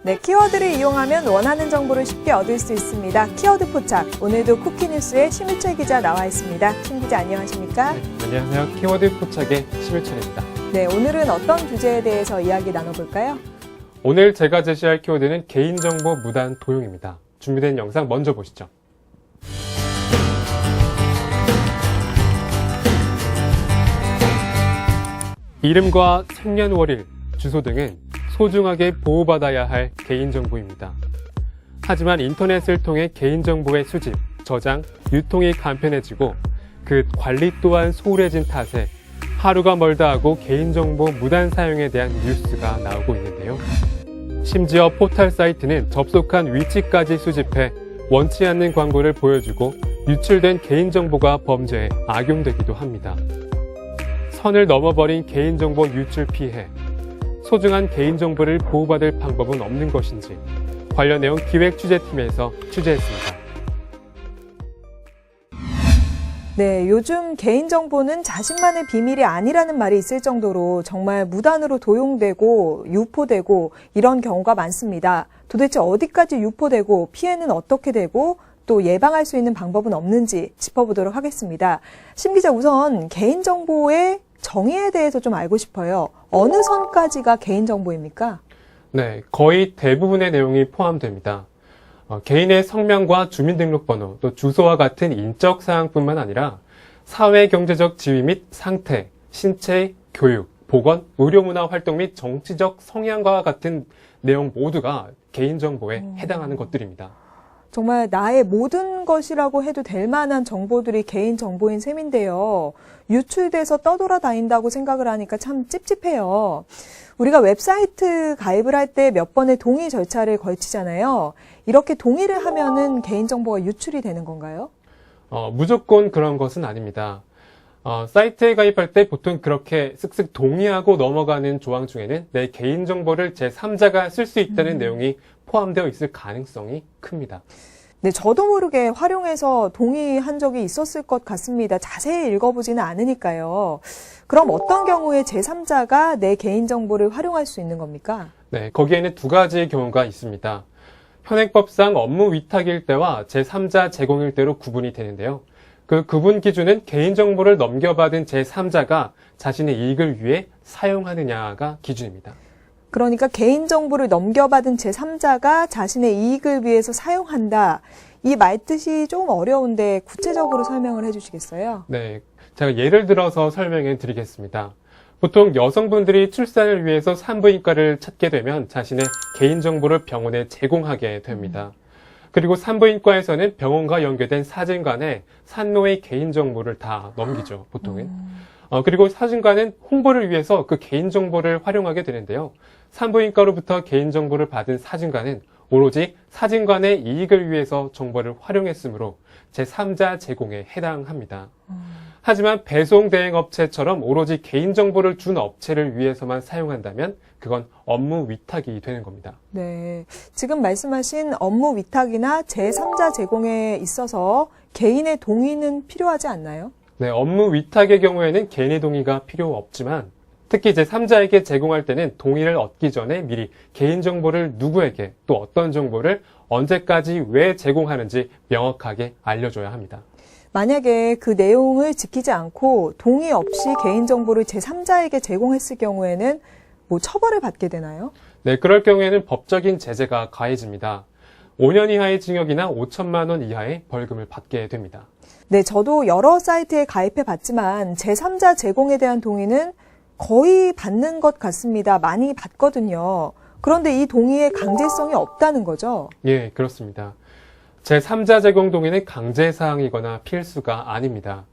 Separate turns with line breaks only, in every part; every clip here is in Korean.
네, 키워드를 이용하면 원하는 정보를 쉽게 얻을 수 있습니다. 키워드 포착. 오늘도 쿠키뉴스의 심유철 기자 나와 있습니다. 심 기자 안녕하십니까?
네, 안녕하세요. 키워드 포착의 심유철입니다.
네, 오늘은 어떤 주제에 대해서 이야기 나눠볼까요?
오늘 제가 제시할 키워드는 개인정보 무단 도용입니다. 준비된 영상 먼저 보시죠. 이름과 생년월일, 주소 등은 소중하게 보호받아야 할 개인정보입니다. 하지만 인터넷을 통해 개인정보의 수집, 저장, 유통이 간편해지고 그 관리 또한 소홀해진 탓에 하루가 멀다 하고 개인정보 무단 사용에 대한 뉴스가 나오고 있는데요. 심지어 포털 사이트는 접속한 위치까지 수집해 원치 않는 광고를 보여주고 유출된 개인정보가 범죄에 악용되기도 합니다. 선을 넘어버린 개인정보 유출 피해, 소중한 개인정보를 보호받을 방법은 없는 것인지 관련 내용 기획취재팀에서 취재했습니다.
네, 요즘 개인정보는 자신만의 비밀이 아니라는 말이 있을 정도로 정말 무단으로 도용되고 유포되고 이런 경우가 많습니다. 도대체 어디까지 유포되고 피해는 어떻게 되고 또 예방할 수 있는 방법은 없는지 짚어보도록 하겠습니다. 심 기자, 우선 개인정보의 정의에 대해서 좀 알고 싶어요. 어느 선까지가 개인정보입니까? 네,
거의 대부분의 내용이 포함됩니다. 개인의 성명과 주민등록번호, 또 주소와 같은 인적 사항뿐만 아니라 사회 경제적 지위 및 상태, 신체, 교육, 보건, 의료문화 활동 및 정치적 성향과 같은 내용 모두가 개인정보에 해당하는 것들입니다.
정말 나의 모든 것이라고 해도 될 만한 정보들이 개인정보인 셈인데요. 유출돼서 떠돌아다닌다고 생각을 하니까 참 찝찝해요. 우리가 웹사이트 가입을 할 때 몇 번의 동의 절차를 거치잖아요. 이렇게 동의를 하면은 개인정보가 유출이 되는 건가요?
무조건 그런 것은 아닙니다. 사이트에 가입할 때 보통 그렇게 쓱쓱 동의하고 넘어가는 조항 중에는 내 개인정보를 제3자가 쓸 수 있다는 내용이 포함되어 있을 가능성이 큽니다.
네, 저도 모르게 활용해서 동의한 적이 있었을 것 같습니다. 자세히 읽어보지는 않으니까요. 그럼 어떤 경우에 제3자가 내 개인정보를 활용할 수 있는 겁니까?
네, 거기에는 두 가지의 경우가 있습니다. 현행법상 업무 위탁일 때와 제3자 제공일 때로 구분이 되는데요. 그 구분 기준은 개인정보를 넘겨받은 제3자가 자신의 이익을 위해 사용하느냐가 기준입니다.
그러니까 개인정보를 넘겨받은 제3자가 자신의 이익을 위해서 사용한다. 이 말뜻이 조금 어려운데 구체적으로 설명을 해주시겠어요?
네, 제가 예를 들어서 설명해 드리겠습니다. 보통 여성분들이 출산을 위해서 산부인과를 찾게 되면 자신의 개인정보를 병원에 제공하게 됩니다. 그리고 산부인과에서는 병원과 연계된 사진관에 산모의 개인정보를 다 넘기죠, 보통은. 그리고 사진관은 홍보를 위해서 그 개인정보를 활용하게 되는데요. 산부인과로부터 개인정보를 받은 사진관은 오로지 사진관의 이익을 위해서 정보를 활용했으므로 제3자 제공에 해당합니다. 하지만 배송 대행 업체처럼 오로지 개인정보를 준 업체를 위해서만 사용한다면 그건 업무 위탁이 되는 겁니다.
네, 지금 말씀하신 업무 위탁이나 제3자 제공에 있어서 개인의 동의는 필요하지 않나요?
네, 업무 위탁의 경우에는 개인의 동의가 필요 없지만 특히 제3자에게 제공할 때는 동의를 얻기 전에 미리 개인정보를 누구에게 또 어떤 정보를 언제까지 왜 제공하는지 명확하게 알려줘야 합니다.
만약에 그 내용을 지키지 않고 동의 없이 개인정보를 제3자에게 제공했을 경우에는 뭐 처벌을 받게 되나요?
네, 그럴 경우에는 법적인 제재가 가해집니다. 5년 이하의 징역이나 5천만 원 이하의 벌금을 받게 됩니다.
네, 저도 여러 사이트에 가입해 봤지만 제3자 제공에 대한 동의는 거의 받는 것 같습니다. 많이 받거든요. 그런데 이 동의에 강제성이 없다는 거죠?
예, 그렇습니다. 제3자 제공 동의는 강제사항이거나 필수가 아닙니다.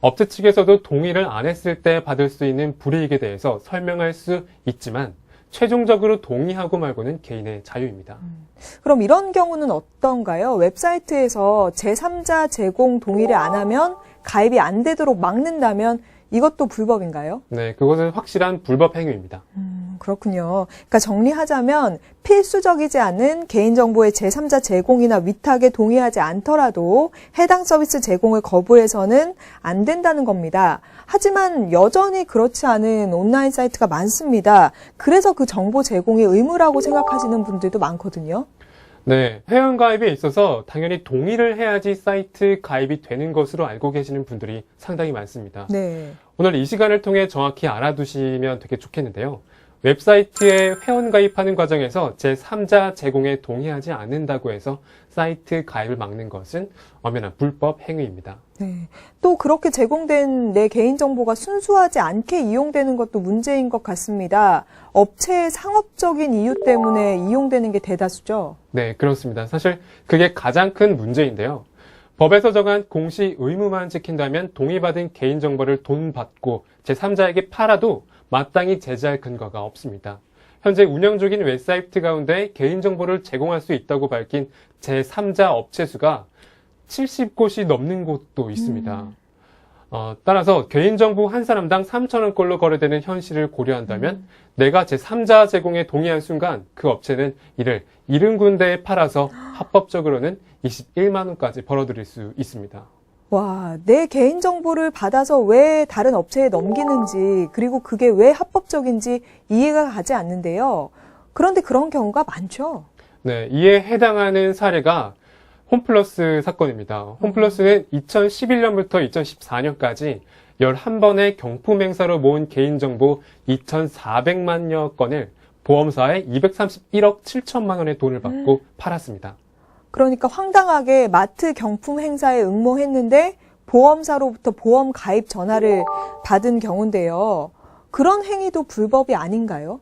업체 측에서도 동의를 안 했을 때 받을 수 있는 불이익에 대해서 설명할 수 있지만 최종적으로 동의하고 말고는 개인의 자유입니다.
그럼 이런 경우는 어떤가요? 웹사이트에서 제3자 제공 동의를 안 하면 가입이 안 되도록 막는다면 이것도 불법인가요?
네, 그것은 확실한 불법 행위입니다.
그렇군요. 그러니까 정리하자면 필수적이지 않은 개인정보의 제3자 제공이나 위탁에 동의하지 않더라도 해당 서비스 제공을 거부해서는 안 된다는 겁니다. 하지만 여전히 그렇지 않은 온라인 사이트가 많습니다. 그래서 그 정보 제공이 의무라고 생각하시는 분들도 많거든요.
네, 회원가입에 있어서 당연히 동의를 해야지 사이트 가입이 되는 것으로 알고 계시는 분들이 상당히 많습니다.
네.
오늘 이 시간을 통해 정확히 알아두시면 되게 좋겠는데요. 웹사이트에 회원가입하는 과정에서 제3자 제공에 동의하지 않는다고 해서 사이트 가입을 막는 것은 엄연한 불법 행위입니다.
네. 또 그렇게 제공된 내 개인정보가 순수하지 않게 이용되는 것도 문제인 것 같습니다. 업체의 상업적인 이유 때문에 이용되는 게 대다수죠.
네, 그렇습니다. 사실 그게 가장 큰 문제인데요. 법에서 정한 공시 의무만 지킨다면 동의받은 개인정보를 돈 받고 제3자에게 팔아도 마땅히 제재할 근거가 없습니다. 현재 운영 중인 웹사이트 가운데 개인정보를 제공할 수 있다고 밝힌 제3자 업체 수가 70곳이 넘는 곳도 있습니다. 따라서 개인정보 한 사람당 3,000원꼴로 거래되는 현실을 고려한다면 내가 제3자 제공에 동의한 순간 그 업체는 이를 70군데에 팔아서 합법적으로는 21만 원까지 벌어들일 수 있습니다.
와, 내 개인정보를 받아서 왜 다른 업체에 넘기는지, 그리고 그게 왜 합법적인지 이해가 가지 않는데요. 그런데 그런 경우가 많죠.
네, 이에 해당하는 사례가 홈플러스 사건입니다. 홈플러스는 2011년부터 2014년까지 11번의 경품 행사로 모은 개인정보 2,400만여 건을 보험사에 231억 7천만 원의 돈을 받고 팔았습니다.
그러니까 황당하게 마트 경품 행사에 응모했는데 보험사로부터 보험 가입 전화를 받은 경우인데요. 그런 행위도 불법이 아닌가요?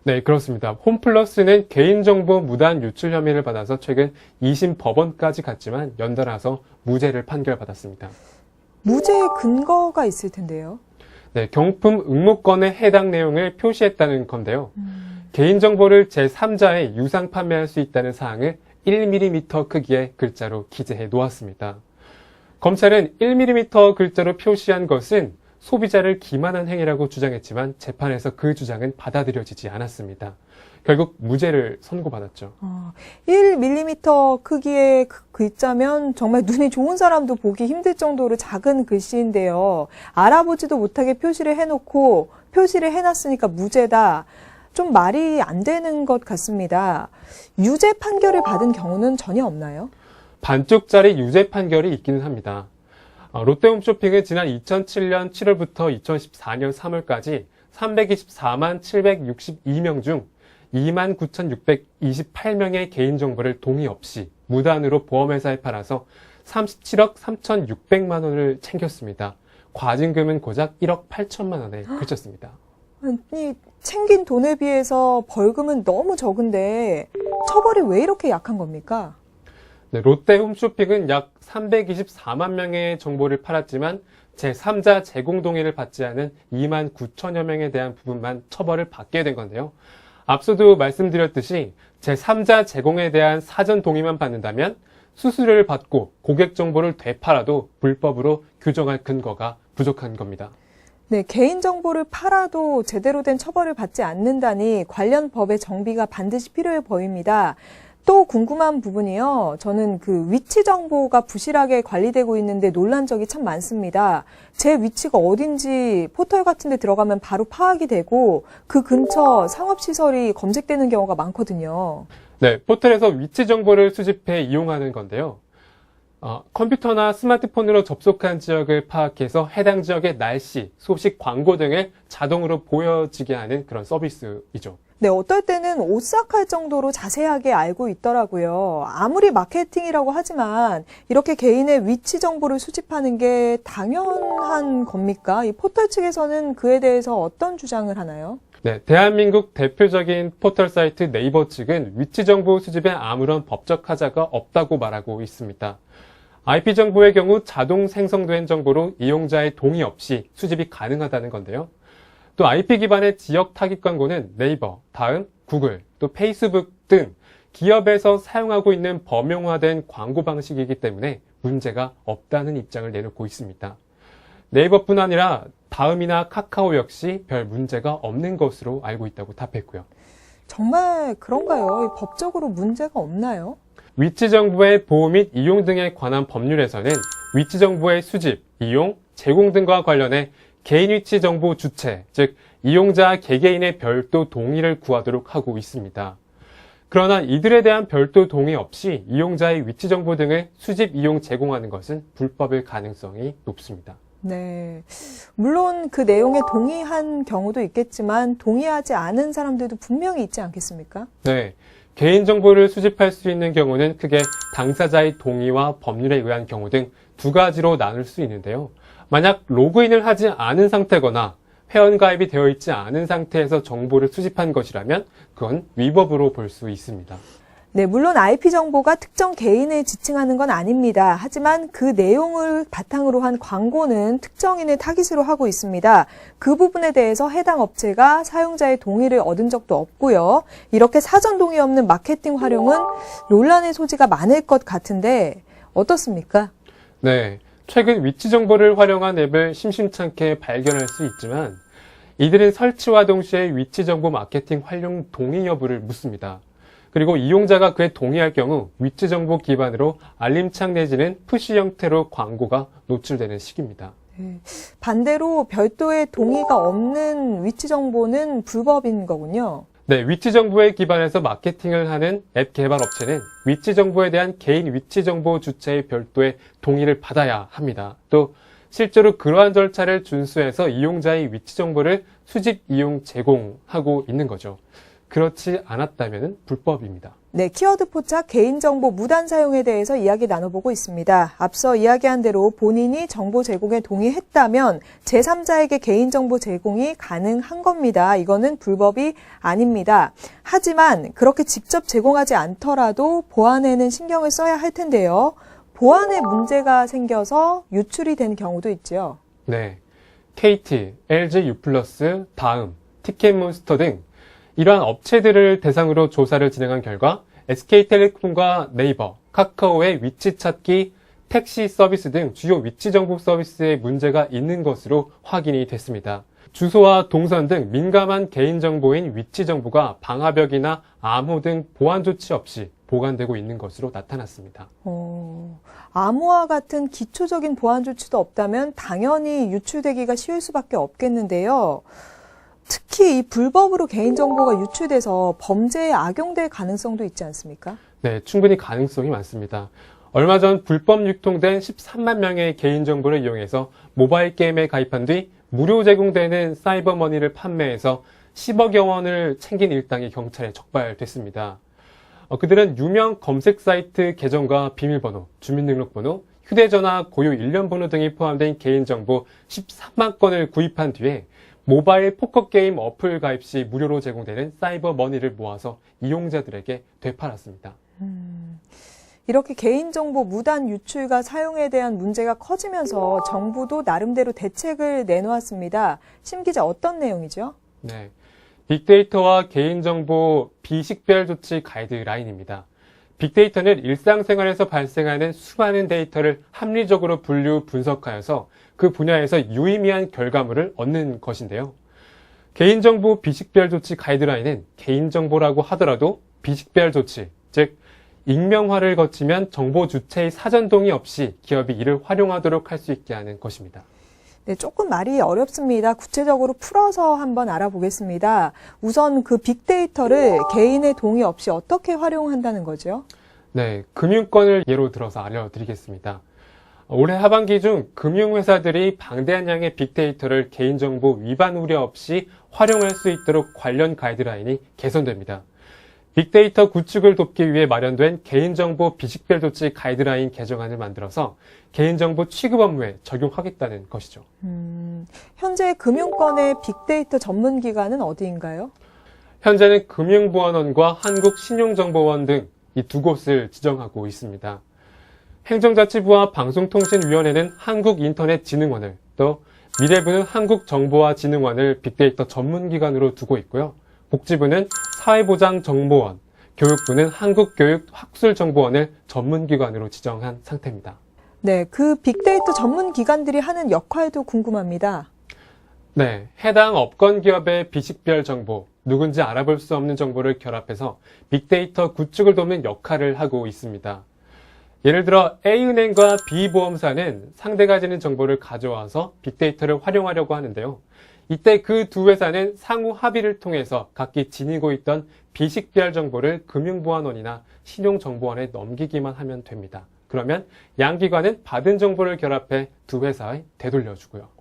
네, 그렇습니다. 홈플러스는 개인정보 무단 유출 혐의를 받아서 최근 2심 법원까지 갔지만 연달아서 무죄를 판결받았습니다.
무죄의 근거가 있을 텐데요.
네, 경품 응모건에 해당 내용을 표시했다는 건데요. 개인정보를 제3자에 유상 판매할 수 있다는 사항을 1mm 크기의 글자로 기재해 놓았습니다. 검찰은 1mm 글자로 표시한 것은 소비자를 기만한 행위라고 주장했지만 재판에서 그 주장은 받아들여지지 않았습니다. 결국 무죄를 선고받았죠.
1mm 크기의 글자면 정말 눈이 좋은 사람도 보기 힘들 정도로 작은 글씨인데요. 알아보지도 못하게 표시를 해놓고 표시를 해놨으니까 무죄다. 좀 말이 안 되는 것 같습니다. 유죄 판결을 받은 경우는 전혀 없나요?
반쪽짜리 유죄 판결이 있기는 합니다. 롯데홈쇼핑은 지난 2007년 7월부터 2014년 3월까지 324만 762명 중 29,628명의 개인정보를 동의 없이 무단으로 보험회사에 팔아서 37억 3,600만 원을 챙겼습니다. 과징금은 고작 1억 8천만 원에 그쳤습니다.
아니, 챙긴 돈에 비해서 벌금은 너무 적은데 처벌이 왜 이렇게 약한 겁니까?
네, 롯데홈쇼핑은 약 324만 명의 정보를 팔았지만 제3자 제공 동의를 받지 않은 2만 9천여 명에 대한 부분만 처벌을 받게 된 건데요. 앞서도 말씀드렸듯이 제3자 제공에 대한 사전 동의만 받는다면 수수료를 받고 고객 정보를 되팔아도 불법으로 규정할 근거가 부족한 겁니다.
네, 개인정보를 팔아도 제대로 된 처벌을 받지 않는다니 관련 법의 정비가 반드시 필요해 보입니다. 또 궁금한 부분이요. 저는 그 위치 정보가 부실하게 관리되고 있는데 논란 적이 참 많습니다. 제 위치가 어딘지 포털 같은 데 들어가면 바로 파악이 되고 그 근처 상업시설이 검색되는 경우가 많거든요.
네, 포털에서 위치 정보를 수집해 이용하는 건데요. 컴퓨터나 스마트폰으로 접속한 지역을 파악해서 해당 지역의 날씨, 소식, 광고 등을 자동으로 보여지게 하는 그런 서비스이죠.
네, 어떨 때는 오싹할 정도로 자세하게 알고 있더라고요. 아무리 마케팅이라고 하지만 이렇게 개인의 위치 정보를 수집하는 게 당연한 겁니까? 이 포털 측에서는 그에 대해서 어떤 주장을 하나요?
네, 대한민국 대표적인 포털 사이트 네이버 측은 위치 정보 수집에 아무런 법적 하자가 없다고 말하고 있습니다. IP 정보의 경우 자동 생성된 정보로 이용자의 동의 없이 수집이 가능하다는 건데요. 또 IP 기반의 지역 타깃 광고는 네이버, 다음, 구글, 또 페이스북 등 기업에서 사용하고 있는 범용화된 광고 방식이기 때문에 문제가 없다는 입장을 내놓고 있습니다. 네이버뿐 아니라 다음이나 카카오 역시 별 문제가 없는 것으로 알고 있다고 답했고요.
정말 그런가요? 법적으로 문제가 없나요?
위치 정보의 보호 및 이용 등에 관한 법률에서는 위치 정보의 수집, 이용, 제공 등과 관련해 개인 위치 정보 주체, 즉 이용자 개개인의 별도 동의를 구하도록 하고 있습니다. 그러나 이들에 대한 별도 동의 없이 이용자의 위치 정보 등을 수집, 이용, 제공하는 것은 불법일 가능성이 높습니다.
네. 물론 그 내용에 동의한 경우도 있겠지만 동의하지 않은 사람들도 분명히 있지 않겠습니까?
네. 개인정보를 수집할 수 있는 경우는 크게 당사자의 동의와 법률에 의한 경우 등 두 가지로 나눌 수 있는데요. 만약 로그인을 하지 않은 상태거나 회원가입이 되어 있지 않은 상태에서 정보를 수집한 것이라면 그건 위법으로 볼 수 있습니다.
네, 물론 IP 정보가 특정 개인을 지칭하는 건 아닙니다. 하지만 그 내용을 바탕으로 한 광고는 특정인을 타깃으로 하고 있습니다. 그 부분에 대해서 해당 업체가 사용자의 동의를 얻은 적도 없고요. 이렇게 사전 동의 없는 마케팅 활용은 논란의 소지가 많을 것 같은데 어떻습니까?
네, 최근 위치 정보를 활용한 앱을 심심찮게 발견할 수 있지만 이들은 설치와 동시에 위치 정보 마케팅 활용 동의 여부를 묻습니다. 그리고 이용자가 그에 동의할 경우 위치 정보 기반으로 알림창 내지는 푸시 형태로 광고가 노출되는 식입니다.
네. 반대로 별도의 동의가 없는 위치 정보는 불법인 거군요.
네, 위치 정보에 기반해서 마케팅을 하는 앱 개발 업체는 위치 정보에 대한 개인 위치 정보 주체의 별도의 동의를 받아야 합니다. 또 실제로 그러한 절차를 준수해서 이용자의 위치 정보를 수집, 이용, 제공하고 있는 거죠. 그렇지 않았다면 불법입니다.
네, 키워드 포착 개인정보 무단 사용에 대해서 이야기 나눠보고 있습니다. 앞서 이야기한 대로 본인이 정보 제공에 동의했다면 제3자에게 개인정보 제공이 가능한 겁니다. 이거는 불법이 아닙니다. 하지만 그렇게 직접 제공하지 않더라도 보안에는 신경을 써야 할 텐데요. 보안에 문제가 생겨서 유출이 되는 경우도 있죠.
네, KT, LG U+, 다음, 티켓몬스터 등 이러한 업체들을 대상으로 조사를 진행한 결과 SK텔레콤과 네이버, 카카오의 위치 찾기, 택시 서비스 등 주요 위치 정보 서비스에 문제가 있는 것으로 확인이 됐습니다. 주소와 동선 등 민감한 개인정보인 위치 정보가 방화벽이나 암호 등 보안 조치 없이 보관되고 있는 것으로 나타났습니다.
암호화 같은 기초적인 보안 조치도 없다면 당연히 유출되기가 쉬울 수밖에 없겠는데요. 특히 이 불법으로 개인정보가 유출돼서 범죄에 악용될 가능성도 있지 않습니까?
네, 충분히 가능성이 많습니다. 얼마 전 불법 유통된 13만 명의 개인정보를 이용해서 모바일 게임에 가입한 뒤 무료 제공되는 사이버머니를 판매해서 10억여 원을 챙긴 일당이 경찰에 적발됐습니다. 그들은 유명 검색 사이트 계정과 비밀번호, 주민등록번호, 휴대전화, 고유 일련번호 등이 포함된 개인정보 13만 건을 구입한 뒤에 모바일 포커게임 어플 가입 시 무료로 제공되는 사이버 머니를 모아서 이용자들에게 되팔았습니다.
이렇게 개인정보 무단 유출과 사용에 대한 문제가 커지면서 정부도 나름대로 대책을 내놓았습니다. 심 기자, 어떤 내용이죠?
네, 빅데이터와 개인정보 비식별 조치 가이드라인입니다. 빅데이터는 일상생활에서 발생하는 수많은 데이터를 합리적으로 분류 분석하여서 그 분야에서 유의미한 결과물을 얻는 것인데요. 개인정보 비식별 조치 가이드라인은 개인정보라고 하더라도 비식별 조치, 즉 익명화를 거치면 정보 주체의 사전 동의 없이 기업이 이를 활용하도록 할 수 있게 하는 것입니다.
네, 조금 말이 어렵습니다. 구체적으로 풀어서 한번 알아보겠습니다. 우선 그 빅데이터를 개인의 동의 없이 어떻게 활용한다는 거죠?
네, 금융권을 예로 들어서 알려드리겠습니다. 올해 하반기 중 금융회사들이 방대한 양의 빅데이터를 개인정보 위반 우려 없이 활용할 수 있도록 관련 가이드라인이 개선됩니다. 빅데이터 구축을 돕기 위해 마련된 개인정보 비식별 조치 가이드라인 개정안을 만들어서 개인정보 취급 업무에 적용하겠다는 것이죠.
현재 금융권의 빅데이터 전문기관은 어디인가요?
현재는 금융보안원과 한국신용정보원 등 이 두 곳을 지정하고 있습니다. 행정자치부와 방송통신위원회는 한국인터넷진흥원을, 또 미래부는 한국정보화진흥원을 빅데이터 전문기관으로 두고 있고요. 복지부는 사회보장정보원, 교육부는 한국교육학술정보원을 전문기관으로 지정한 상태입니다.
네, 그 빅데이터 전문기관들이 하는 역할도 궁금합니다.
네, 해당 업권 기업의 비식별 정보, 누군지 알아볼 수 없는 정보를 결합해서 빅데이터 구축을 돕는 역할을 하고 있습니다. 예를 들어 A은행과 B보험사는 상대가 지닌 정보를 가져와서 빅데이터를 활용하려고 하는데요. 이때 그 두 회사는 상호 합의를 통해서 각기 지니고 있던 비식별 정보를 금융보안원이나 신용정보원에 넘기기만 하면 됩니다. 그러면 양 기관은 받은 정보를 결합해 두 회사에 되돌려주고요.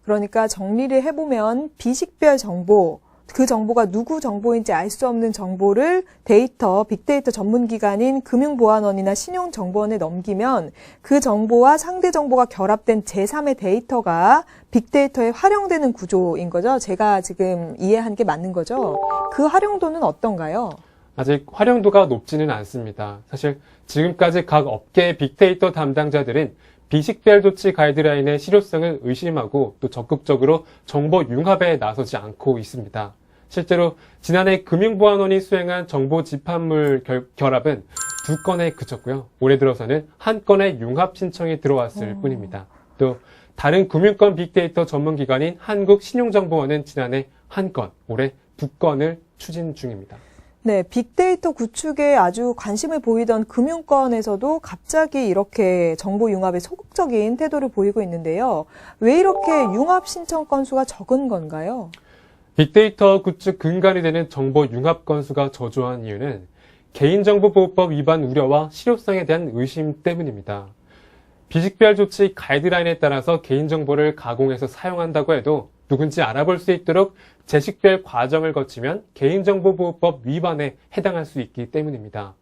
그러니까 정리를 해보면 비식별 정보, 그 정보가 누구 정보인지 알 수 없는 정보를 빅데이터 전문기관인 금융보안원이나 신용정보원에 넘기면 그 정보와 상대 정보가 결합된 제3의 데이터가 빅데이터에 활용되는 구조인 거죠. 제가 지금 이해한 게 맞는 거죠. 그 활용도는 어떤가요?
아직 활용도가 높지는 않습니다. 사실 지금까지 각 업계의 빅데이터 담당자들은 비식별 조치 가이드라인의 실효성을 의심하고 또 적극적으로 정보 융합에 나서지 않고 있습니다. 실제로 지난해 금융보안원이 수행한 정보 집합물 결합은 2건에 그쳤고요. 올해 들어서는 1건의 융합 신청이 들어왔을 뿐입니다. 또 다른 금융권 빅데이터 전문기관인 한국신용정보원은 지난해 1건, 올해 2건을 추진 중입니다.
네, 빅데이터 구축에 아주 관심을 보이던 금융권에서도 갑자기 이렇게 정보 융합에 소극적인 태도를 보이고 있는데요. 왜 이렇게 융합 신청 건수가 적은 건가요?
빅데이터 구축 근간이 되는 정보 융합 건수가 저조한 이유는 개인정보보호법 위반 우려와 실효성에 대한 의심 때문입니다. 비식별 조치 가이드라인에 따라서 개인정보를 가공해서 사용한다고 해도 누군지 알아볼 수 있도록 재식별 과정을 거치면 개인정보보호법 위반에 해당할 수 있기 때문입니다.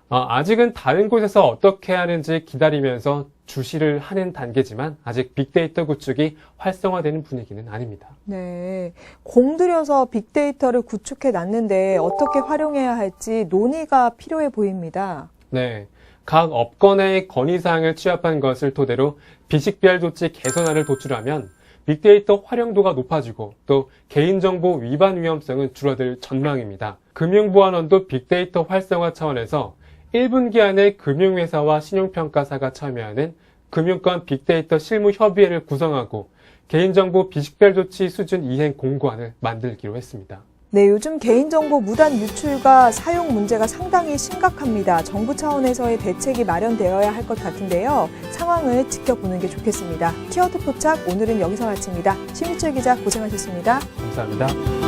아직은 다른 곳에서 어떻게 하는지 기다리면서 주시를 하는 단계지만 아직 빅데이터 구축이 활성화되는 분위기는 아닙니다.
네, 공들여서 빅데이터를 구축해 놨는데 어떻게 활용해야 할지 논의가 필요해 보입니다.
네, 각 업권의 건의사항을 취합한 것을 토대로 비식별 조치 개선안을 도출하면 빅데이터 활용도가 높아지고 또 개인정보 위반 위험성은 줄어들 전망입니다. 금융보안원도 빅데이터 활성화 차원에서 1분기 안에 금융회사와 신용평가사가 참여하는 금융권 빅데이터 실무협의회를 구성하고 개인정보 비식별 조치 수준 이행 공고안을 만들기로 했습니다.
네, 요즘 개인정보 무단 유출과 사용 문제가 상당히 심각합니다. 정부 차원에서의 대책이 마련되어야 할 것 같은데요. 상황을 지켜보는 게 좋겠습니다. 키워드 포착 오늘은 여기서 마칩니다. 심희철 기자 고생하셨습니다.
감사합니다.